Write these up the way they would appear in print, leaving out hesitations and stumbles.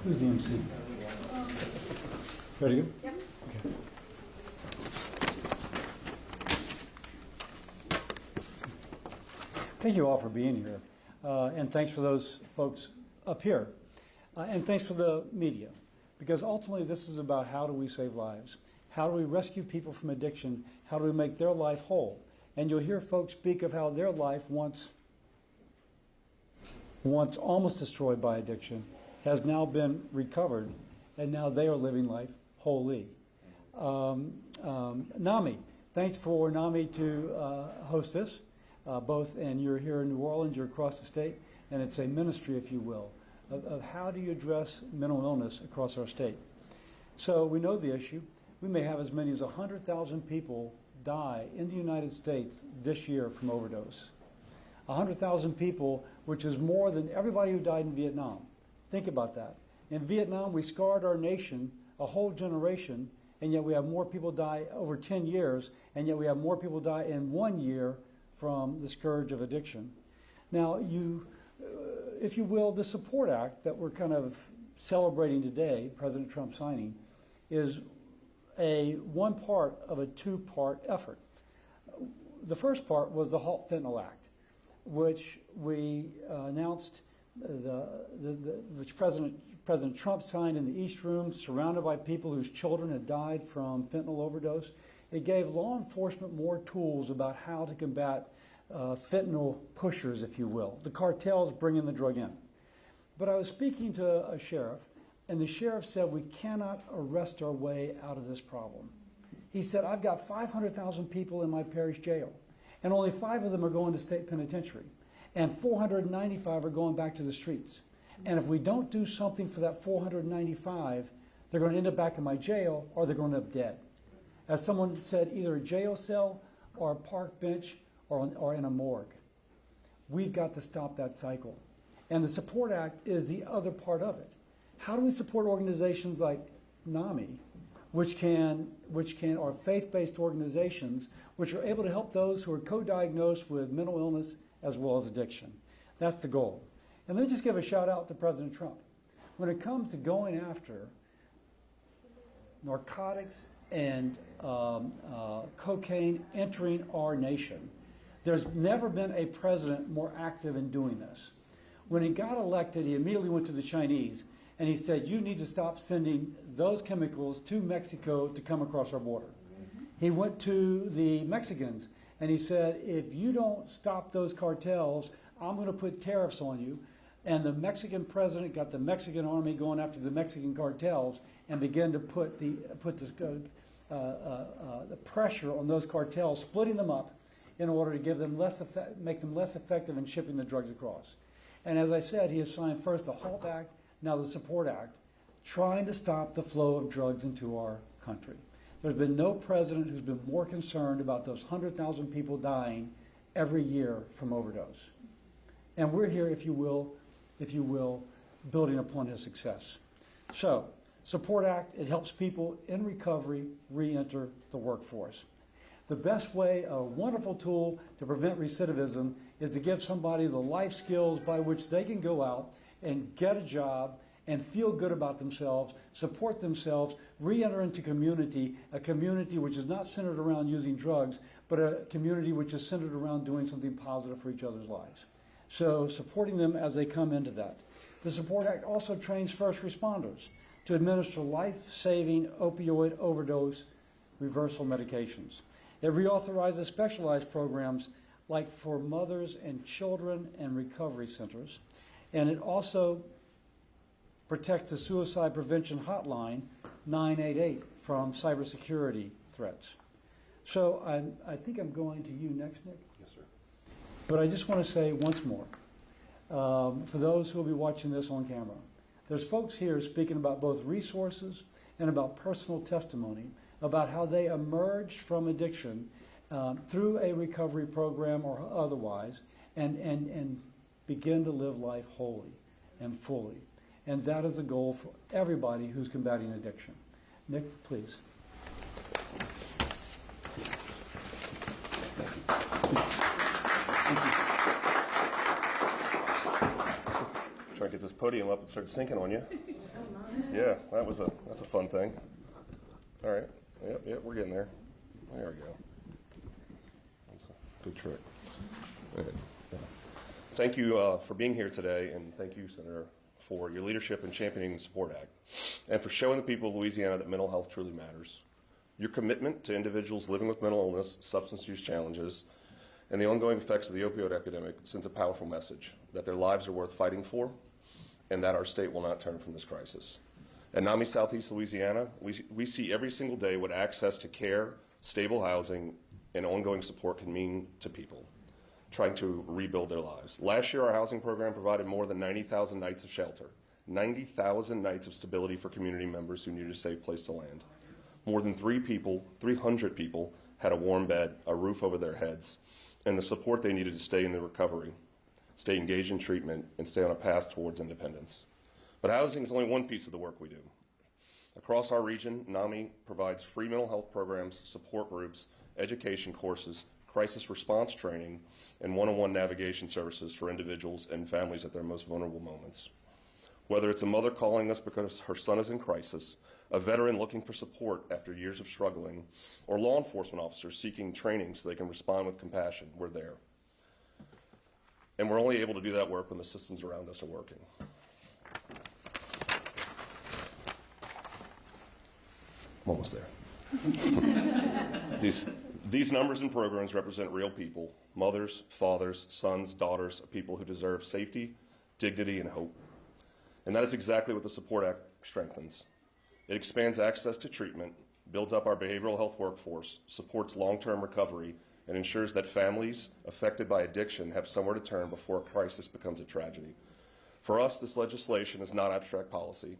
Who's the MC? Ready to go? Yep. Okay. Thank you all for being here. And thanks for those folks up here. And thanks for the media. Because ultimately this is about how do we save lives? How do we rescue people from addiction? How do we make their life whole? And you'll hear folks speak of how their life once almost destroyed by addiction has now been recovered, and now they are living life wholly. NAMI, thanks for NAMI to host this, both, and you're here in New Orleans, you're across the state, and it's a ministry, if you will, of how do you address mental illness across our state. So we know the issue. We may have as many as 100,000 people die in the United States this year from overdose. 100,000 people, which is more than everybody who died in Vietnam. Think about that. In Vietnam, we scarred our nation, a whole generation, and yet we have more people die over 10 years, and yet we have more people die in 1 year from the scourge of addiction. Now, if you will, the Support Act that we're kind of celebrating today, President Trump signing, is one part of a two-part effort. The first part was the Halt Fentanyl Act, which we announced, which President Trump signed in the East Room, surrounded by people whose children had died from fentanyl overdose. It gave law enforcement more tools about how to combat fentanyl pushers, if you will, the cartels bringing the drug in. But I was speaking to a sheriff, and the sheriff said we cannot arrest our way out of this problem. He said, I've got 500,000 people in my parish jail, and only 5 of them are going to state penitentiary, and 495 are going back to the streets. And if we don't do something for that 495, they're going to end up back in my jail, or they're going to end up dead. As someone said, either a jail cell or a park bench or in a morgue. We've got to stop that cycle. And the Support Act is the other part of it. How do we support organizations like NAMI, which are faith-based organizations, which are able to help those who are co-diagnosed with mental illness as well as addiction? That's the goal. And let me just give a shout out to President Trump. When it comes to going after narcotics and cocaine entering our nation, there's never been a president more active in doing this. When he got elected, he immediately went to the Chinese and he said, you need to stop sending those chemicals to Mexico to come across our border. He went to the Mexicans and he said, if you don't stop those cartels, I'm going to put tariffs on you. And the Mexican president got the Mexican army going after the Mexican cartels and began to put the pressure on those cartels, splitting them up in order to give them make them less effective in shipping the drugs across. And as I said, he has signed first the HALT Act, now the Support Act, trying to stop the flow of drugs into our country. There's been no president who's been more concerned about those 100,000 people dying every year from overdose. And we're here, if you will, building upon his success. So, Support Act, it helps people in recovery re-enter the workforce. The best way, a wonderful tool to prevent recidivism, is to give somebody the life skills by which they can go out and get a job and feel good about themselves, support themselves, re-enter into community, a community which is not centered around using drugs, but a community which is centered around doing something positive for each other's lives. So supporting them as they come into that. The Support Act also trains first responders to administer life-saving opioid overdose reversal medications. It reauthorizes specialized programs like for mothers and children and recovery centers. And it also protects the suicide prevention hotline 988 from cybersecurity threats. So I think I'm going to you next, Nick. Yes, sir. But I just want to say once more, for those who will be watching this on camera, there's folks here speaking about both resources and about personal testimony about how they emerged from addiction through a recovery program or otherwise, and begin to live life wholly and fully. And that is the goal for everybody who's combating addiction. Nick, please. Try to get this podium up and start sinking on you. Yeah, that's a fun thing. All right. Yep, we're getting there. There we go. That's a good trick. All right. Thank you for being here today, and thank you, Senator, for your leadership in championing the SUPPORT Act, and for showing the people of Louisiana that mental health truly matters. Your commitment to individuals living with mental illness, substance use challenges, and the ongoing effects of the opioid epidemic sends a powerful message that their lives are worth fighting for, and that our state will not turn from this crisis. At NAMI Southeast Louisiana, we see every single day what access to care, stable housing, and ongoing support can mean to people trying to rebuild their lives. Last year, our housing program provided more than 90,000 nights of shelter, 90,000 nights of stability for community members who needed a safe place to land. More than 300 people had a warm bed, a roof over their heads, and the support they needed to stay in the recovery, stay engaged in treatment, and stay on a path towards independence. But housing is only one piece of the work we do. Across our region, NAMI provides free mental health programs, support groups, education courses, crisis response training, and one-on-one navigation services for individuals and families at their most vulnerable moments. Whether it's a mother calling us because her son is in crisis, a veteran looking for support after years of struggling, or law enforcement officers seeking training so they can respond with compassion, we're there. And we're only able to do that work when the systems around us are working. I'm almost there. These numbers and programs represent real people, mothers, fathers, sons, daughters of people who deserve safety, dignity, and hope. And that is exactly what the SUPPORT Act strengthens. It expands access to treatment, builds up our behavioral health workforce, supports long-term recovery, and ensures that families affected by addiction have somewhere to turn before a crisis becomes a tragedy. For us, this legislation is not abstract policy.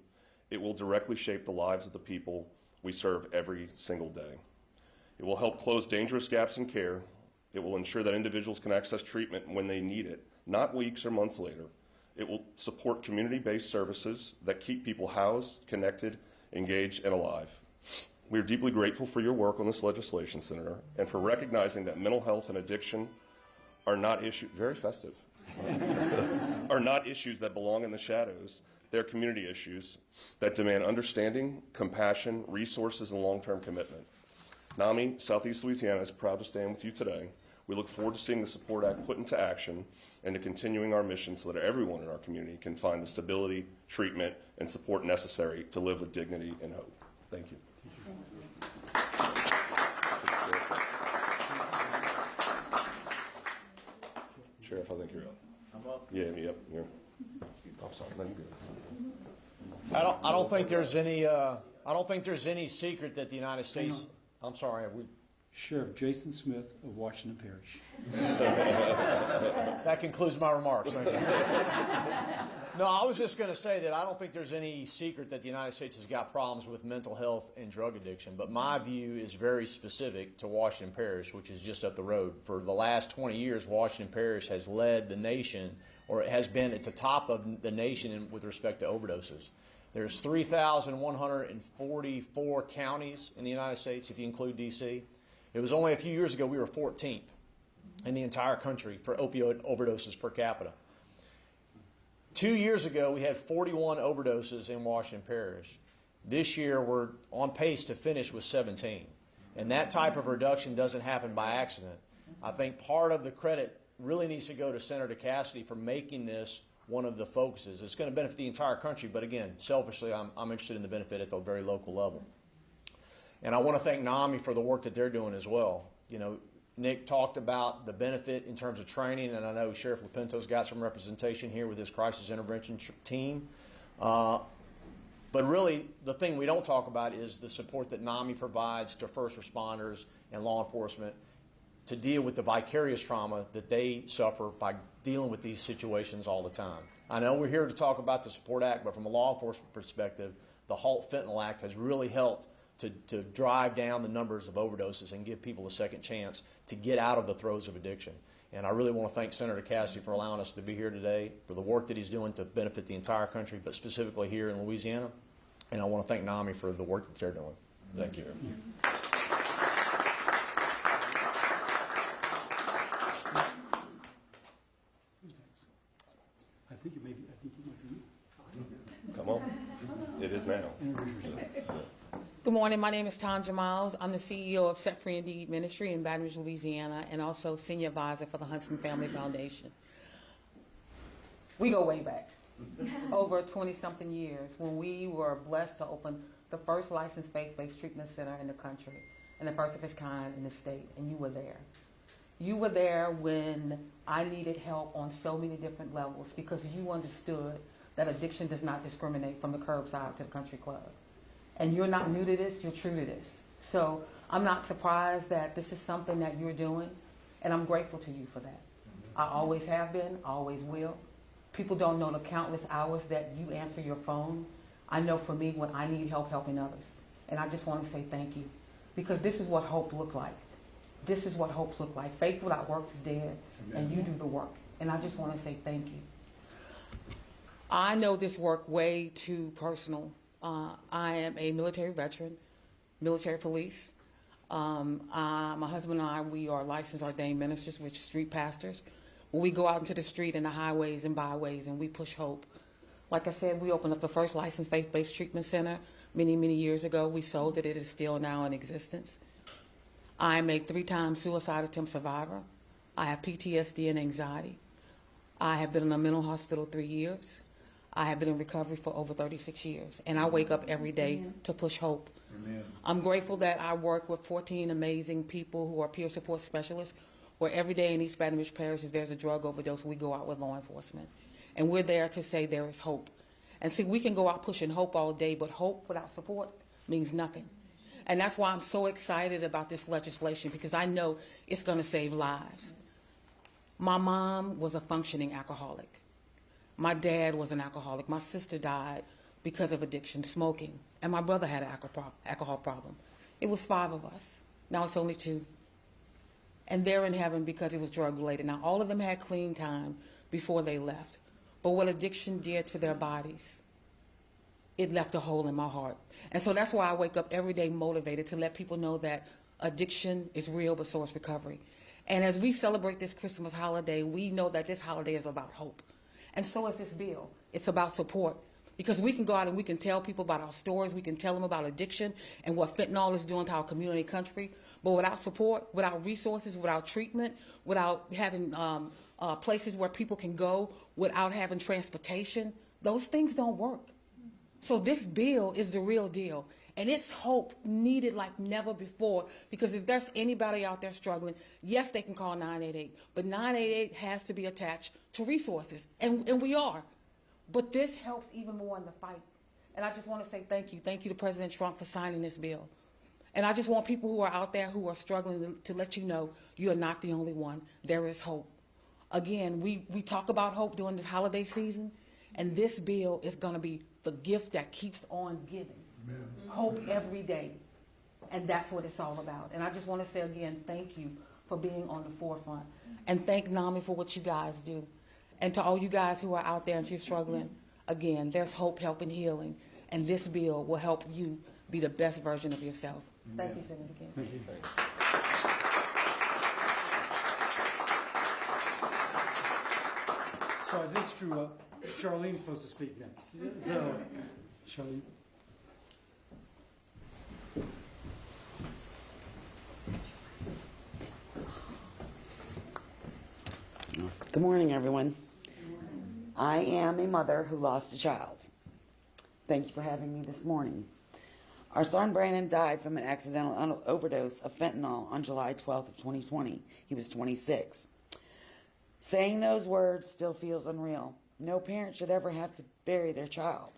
It will directly shape the lives of the people we serve every single day. It will help close dangerous gaps in care. It will ensure that individuals can access treatment when they need it, not weeks or months later. It will support community-based services that keep people housed, connected, engaged, and alive. We are deeply grateful for your work on this legislation, Senator, and for recognizing that mental health and addiction are not issues, very festive, are not issues that belong in the shadows. They're community issues that demand understanding, compassion, resources, and long-term commitment. NAMI Southeast Louisiana is proud to stand with you today. We look forward to seeing the SUPPORT Act put into action and to continuing our mission so that everyone in our community can find the stability, treatment, and support necessary to live with dignity and hope. Thank you. Sheriff, I think you're up. I'm up. Yeah, yep. Yeah. I'm sorry. No, you're good. I don't think there's any secret that the United States. I'm sorry. Sheriff Jason Smith of Washington Parish. That concludes my remarks. Thank you. No, I was just going to say that I don't think there's any secret that the United States has got problems with mental health and drug addiction, but my view is very specific to Washington Parish, which is just up the road. For the last 20 years, Washington Parish has led the nation, or it has been at the top of the nation with respect to overdoses. There's 3,144 counties in the United States, if you include D.C. It was only a few years ago we were 14th in the entire country for opioid overdoses per capita. 2 years ago, we had 41 overdoses in Washington Parish. This year, we're on pace to finish with 17. And that type of reduction doesn't happen by accident. I think part of the credit really needs to go to Senator Cassidy for making this one of the focuses. It's going to benefit the entire country, but again, selfishly, I'm interested in the benefit at the very local level. And I want to thank NAMI for the work that they're doing as well. You know, Nick talked about the benefit in terms of training, and I know Sheriff Lopinto's got some representation here with his crisis intervention team. But really, the thing we don't talk about is the support that NAMI provides to first responders and law enforcement to deal with the vicarious trauma that they suffer by dealing with these situations all the time. I know we're here to talk about the SUPPORT Act, but from a law enforcement perspective, the Halt Fentanyl Act has really helped to drive down the numbers of overdoses and give people a second chance to get out of the throes of addiction. And I really want to thank Senator Cassidy for allowing us to be here today, for the work that he's doing to benefit the entire country, but specifically here in Louisiana. And I want to thank NAMI for the work that they're doing. Thank you. I think it might be. Come on. It is now. Good morning. My name is Tanja Miles. I'm the CEO of Set Free Indeed Ministry in Baton Rouge, Louisiana, and also senior advisor for the Huntsman Family Foundation. We go way back, over 20-something years, when we were blessed to open the first licensed faith-based treatment center in the country, and the first of its kind in the state, and you were there. You were there when I needed help on so many different levels because you understood that addiction does not discriminate from the curbside to the country club. And you're not new to this, you're true to this. So I'm not surprised that this is something that you're doing, and I'm grateful to you for that. I always have been, always will. People don't know the countless hours that you answer your phone. I know for me when I need help helping others. And I just want to say thank you, because this is what hope look like. This is what hopes look like. Faith without works is dead, and you do the work. And I just want to say thank you. I know this work way too personal. I am a military veteran, military police. My husband and I, we are licensed ordained ministers, which are street pastors. When we go out into the street and the highways and byways and we push hope. Like I said, we opened up the first licensed faith-based treatment center many, many years ago. We sold it. It is still now in existence. I am a 3-time suicide attempt survivor. I have PTSD and anxiety. I have been in a mental hospital 3 years. I have been in recovery for over 36 years, and I wake up every day to push hope. Amen. I'm grateful that I work with 14 amazing people who are peer support specialists, where every day in East Baton Rouge Parish, if there's a drug overdose, we go out with law enforcement. And we're there to say there is hope. And see, we can go out pushing hope all day, but hope without support means nothing. And that's why I'm so excited about this legislation, because I know it's going to save lives. My mom was a functioning alcoholic. My dad was an alcoholic. My sister died because of addiction, smoking. And my brother had an alcohol problem. It was 5 of us. Now it's only 2. And they're in heaven because it was drug-related. Now, all of them had clean time before they left. But what addiction did to their bodies, it left a hole in my heart. And so that's why I wake up every day motivated to let people know that addiction is real, but so is recovery. And as we celebrate this Christmas holiday, we know that this holiday is about hope. And so is this bill. It's about support. Because we can go out and we can tell people about our stories, we can tell them about addiction and what fentanyl is doing to our community and country. But without support, without resources, without treatment, without having places where people can go, without having transportation, those things don't work. So this bill is the real deal. And it's hope needed like never before, because if there's anybody out there struggling, yes, they can call 988, but 988 has to be attached to resources, and we are. But this helps even more in the fight. And I just want to say thank you. Thank you to President Trump for signing this bill. And I just want people who are out there who are struggling to let you know you are not the only one. There is hope. Again, we talk about hope during this holiday season, and this bill is going to be the gift that keeps on giving. Amen. Hope every day. And that's what it's all about. And I just want to say again, thank you for being on the forefront. And thank NAMI for what you guys do. And to all you guys who are out there and you're struggling, again, there's hope, help, and healing. And this bill will help you be the best version of yourself. Amen. Thank you, Senator King. Thank you. So I just screw up. Charlene's supposed to speak next. So, Charlene. Good morning, everyone. I am a mother who lost a child. Thank you for having me this morning. Our son Brandon died from an accidental overdose of fentanyl on July 12th of 2020. He was 26. Saying those words still feels unreal. No parent should ever have to bury their child.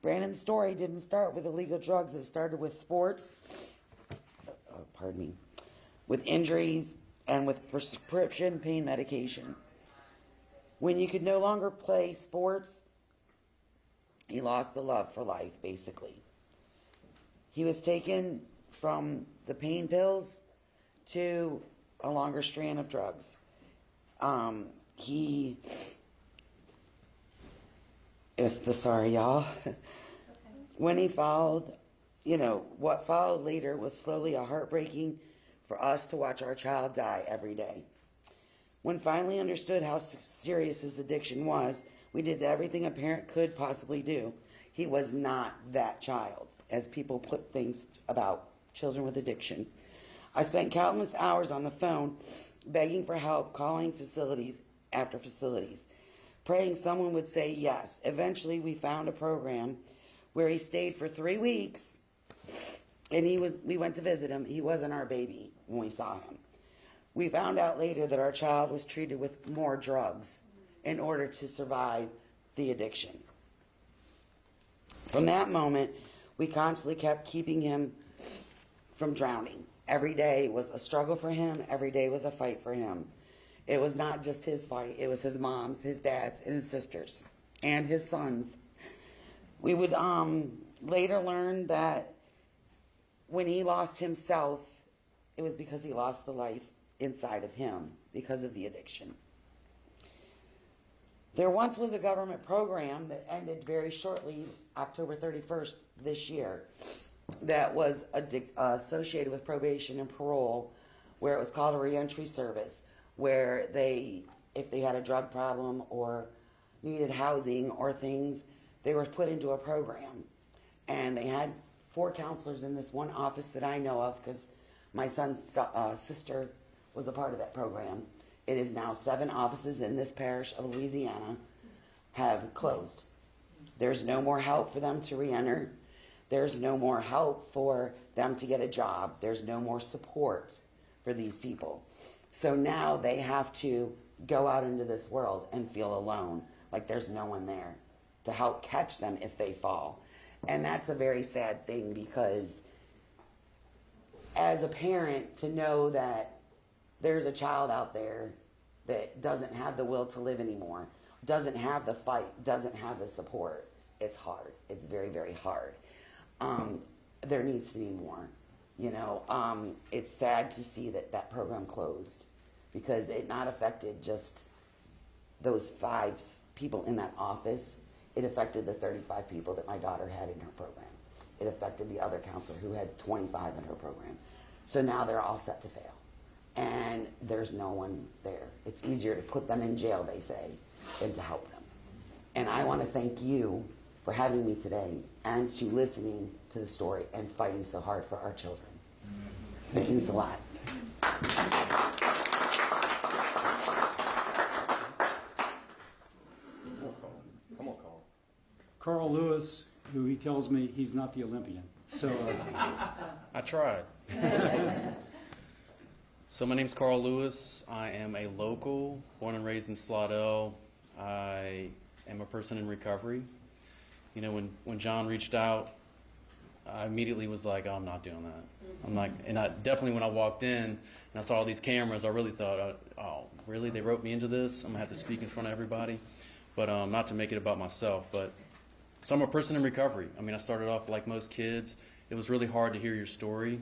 Brandon's story didn't start with illegal drugs. It started with sports, with injuries and with prescription pain medication. When you could no longer play sports, he lost the love for life, basically. He was taken from the pain pills to a longer strand of drugs. Sorry, y'all. When he followed, what followed later was slowly a heartbreaking for us to watch our child die every day. When finally understood how serious his addiction was, we did everything a parent could possibly do. He was not that child, as people put things about children with addiction. I spent countless hours on the phone begging for help, calling facilities after facilities, praying someone would say yes. Eventually, we found a program where he stayed for 3 weeks, and we went to visit him. He wasn't our baby when we saw him. We found out later that our child was treated with more drugs in order to survive the addiction. From that moment, we constantly kept keeping him from drowning. Every day was a struggle for him. Every day was a fight for him. It was not just his fight. It was his mom's, his dad's, and his sisters, and his sons. We would later learn that when he lost himself, it was because he lost the life inside of him because of the addiction. There once was a government program that ended very shortly, October 31st this year, that was associated with probation and parole, where it was called a reentry service, where if they had a drug problem or needed housing or things, they were put into a program. And they had 4 counselors in this one office that I know of, because my son's sister was a part of that program. It is now 7 offices in this parish of Louisiana have closed. There's no more help for them to reenter. There's no more help for them to get a job. There's no more support for these people. So now they have to go out into this world and feel alone, like there's no one there to help catch them if they fall. And that's a very sad thing, because as a parent, to know that there's a child out there that doesn't have the will to live anymore, doesn't have the fight, doesn't have the support, it's hard. It's very, very hard. There needs to be more. It's sad to see that program closed, because it not affected just those 5 people in that office. It affected the 35 people that my daughter had in her program. It affected the other counselor who had 25 in her program. So now they're all set to fail. And there's no one there. It's easier to put them in jail, they say, than to help them. And I want to thank you for having me today and to listening to the story and fighting so hard for our children. It means a lot. Come on, Colin. Carl Lewis, who he tells me he's not the Olympian. So I tried. So my name's Carl Lewis. I am a local, born and raised in Slaughter. I am a person in recovery. When John reached out, I immediately was like, oh, I'm not doing that. I'm like, and I definitely, when I walked in and I saw all these cameras, I really thought, oh, really? They wrote me into this? I'm gonna have to speak in front of everybody. But not to make it about myself, but so I'm a person in recovery. I started off like most kids. It was really hard to hear your story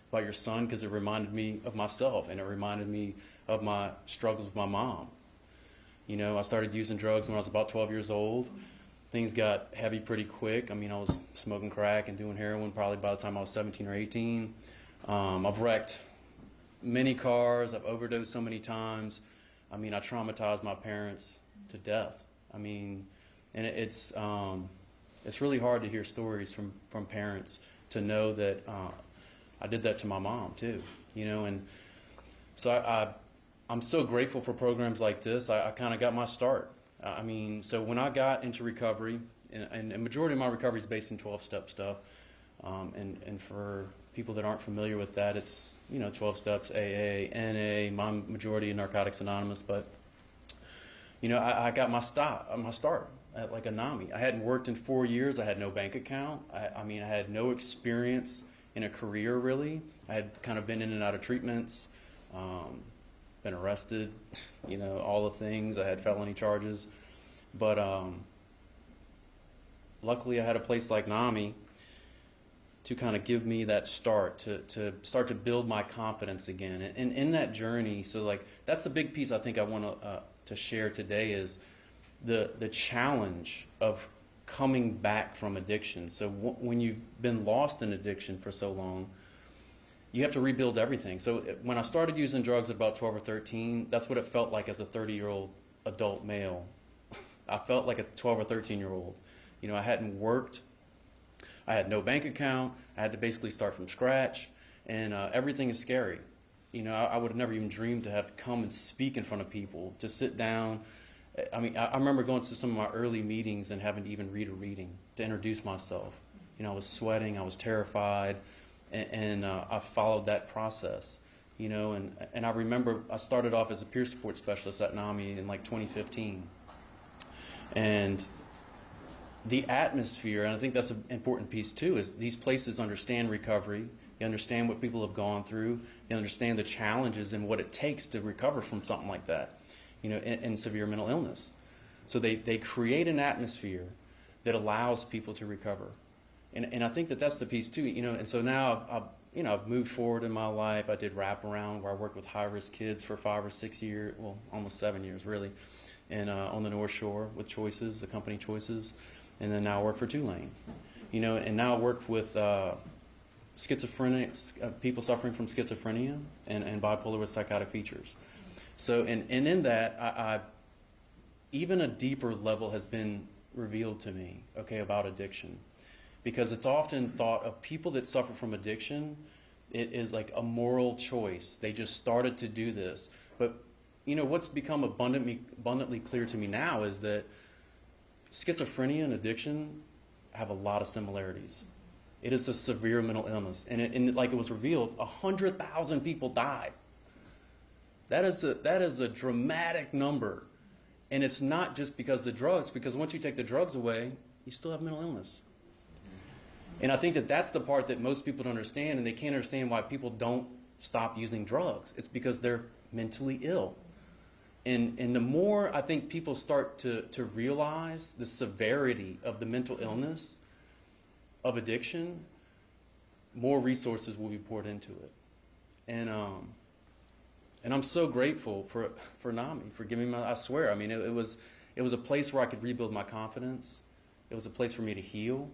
about your son, because it reminded me of myself, and it reminded me of my struggles with my mom. I started using drugs when I was about 12 years old. Things got heavy pretty quick. I was smoking crack and doing heroin probably by the time I was 17 or 18. I've wrecked many cars. I've overdosed so many times. I traumatized my parents to death. And it's really hard to hear stories from parents, to know that I did that to my mom too, and so I'm so grateful for programs like this. I kind of got my start. So when I got into recovery, and the majority of my recovery is based in 12-step stuff, and for people that aren't familiar with that, it's 12 steps, AA, NA, my majority in Narcotics Anonymous, but I got my start at like a NAMI. I hadn't worked in 4 years. I had no bank account. I had no experience in a career, really. I had kind of been in and out of treatments, been arrested, all the things. I had felony charges. But luckily I had a place like NAMI to kind of give me that start, to start to build my confidence again. And in that journey, so like that's the big piece I think I want to share today is the challenge of coming back from addiction. So when you've been lost in addiction for so long, you have to rebuild everything. So when I started using drugs at about 12 or 13, that's what it felt like as a 30-year-old adult male. I felt like a 12 or 13-year-old. You know, I hadn't worked. I had no bank account. I had to basically start from scratch, and everything is scary. You know, I would have never even dreamed to have come and speak in front of people, to sit down. I mean, I remember going to some of my early meetings and having to even read a reading to introduce myself. You know, I was sweating. I was terrified, and I followed that process. You know, and I remember I started off as a peer support specialist at NAMI in like 2015, and the atmosphere, and I think that's an important piece too, is these places understand recovery. They understand what people have gone through. They understand the challenges and what it takes to recover from something like that, you know, in severe mental illness. So they create an atmosphere that allows people to recover. And I think that that's the piece too, you know, and so now I've moved forward in my life. I did wraparound where I worked with high-risk kids for 5 or 6 years, well, almost 7 years really, and on the North Shore with Choices, the company Choices. And then now I work for Tulane, you know, and now I work with schizophrenic people suffering from schizophrenia and bipolar with psychotic features. So, and in that, I even a deeper level has been revealed to me, okay, about addiction, because it's often thought of people that suffer from addiction, it is like a moral choice. They just started to do this, but you know what's become abundantly clear to me now is that schizophrenia and addiction have a lot of similarities. It is a severe mental illness. And like it was revealed, 100,000 people died. That is a dramatic number. And it's not just because of the drugs, because once you take the drugs away, you still have mental illness. And I think that that's the part that most people don't understand, and they can't understand why people don't stop using drugs. It's because they're mentally ill. And the more I think people start to realize the severity of the mental illness of addiction, more resources will be poured into it. And I'm so grateful for NAMI, for giving me, I swear, I mean, it was a place where I could rebuild my confidence. It was a place for me to heal.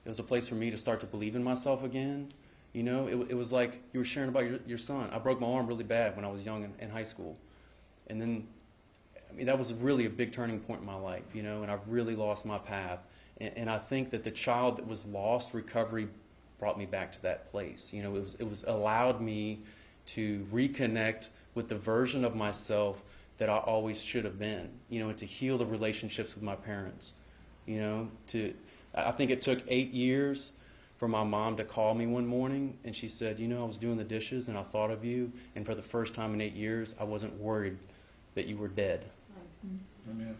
It was a place for me to start to believe in myself again. You know, it was like you were sharing about your son. I broke my arm really bad when I was young in high school. And then, I mean, that was really a big turning point in my life, you know, and I've really lost my path. And I think that the child that was lost, recovery brought me back to that place. You know, it was allowed me to reconnect with the version of myself that I always should have been, you know, and to heal the relationships with my parents. You know, I think it took 8 years for my mom to call me one morning, and she said, you know, I was doing the dishes and I thought of you, and for the first time in 8 years, I wasn't worried that you were dead. Amen.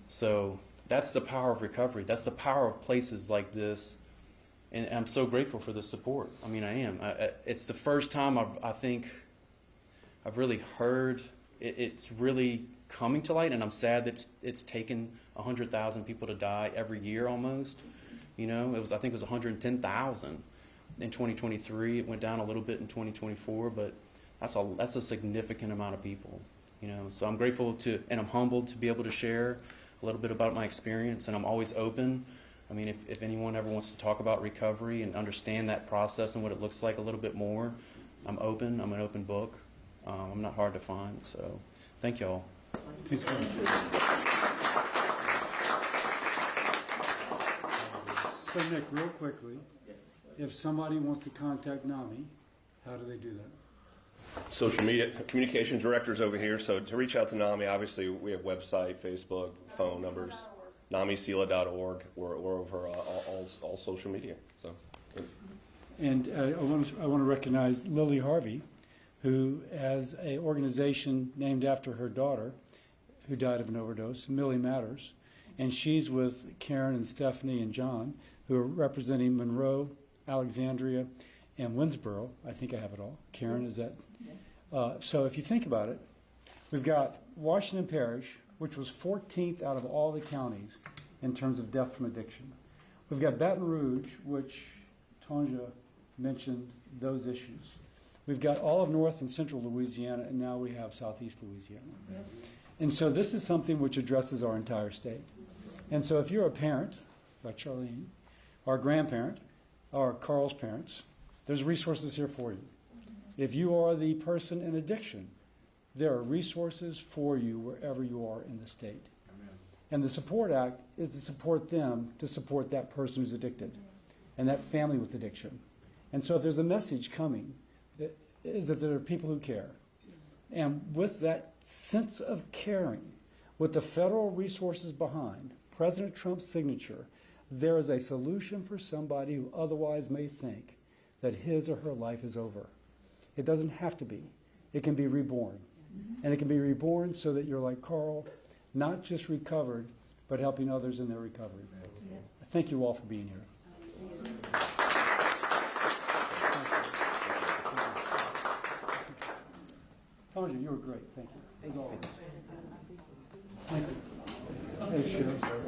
So that's the power of recovery. That's the power of places like this, and I'm so grateful for the support. I mean, I am. It's the first time I think I've really heard it's really coming to light, and I'm sad that it's taken 100,000 people to die every year almost. You know, I think it was 110,000 in 2023. It went down a little bit in 2024, but that's a significant amount of people. You know, so I'm grateful and I'm humbled to be able to share a little bit about my experience, and I'm always open. I mean, if anyone ever wants to talk about recovery and understand that process and what it looks like a little bit more, I'm open. I'm an open book. I'm not hard to find. So thank you all. Thanks, Gordon. So, Nick, real quickly, if somebody wants to contact NAMI, how do they do that? Social media communications directors over here. So to reach out to NAMI, obviously we have website, Facebook, phone numbers, NAMISELA.org. We're over all social media. So, And I want to recognize Lily Harvey, who has an organization named after her daughter, who died of an overdose, Millie Matters, and she's with Karen and Stephanie and John, who are representing Monroe, Alexandria, and Winsboro. I think I have it all. Karen, is that? So if you think about it, we've got Washington Parish, which was 14th out of all the counties in terms of death from addiction. We've got Baton Rouge, which Tanja mentioned those issues. We've got all of North and Central Louisiana, and now we have Southeast Louisiana. And so this is something which addresses our entire state. And so if you're a parent, like Charlene, or a grandparent, or Carl's parents, there's resources here for you. If you are the person in addiction, there are resources for you wherever you are in the state. And the Support Act is to support them, to support that person who's addicted and that family with addiction. And so if there's a message coming, it is that there are people who care. And with that sense of caring, with the federal resources behind President Trump's signature, there is a solution for somebody who otherwise may think that his or her life is over. It doesn't have to be. It can be reborn. And it can be reborn so that you're like Carl, not just recovered, but helping others in their recovery. Thank you all for being here. Tanja, you were great. Thank you. Thank you. Thank you. Hey, Sheriff.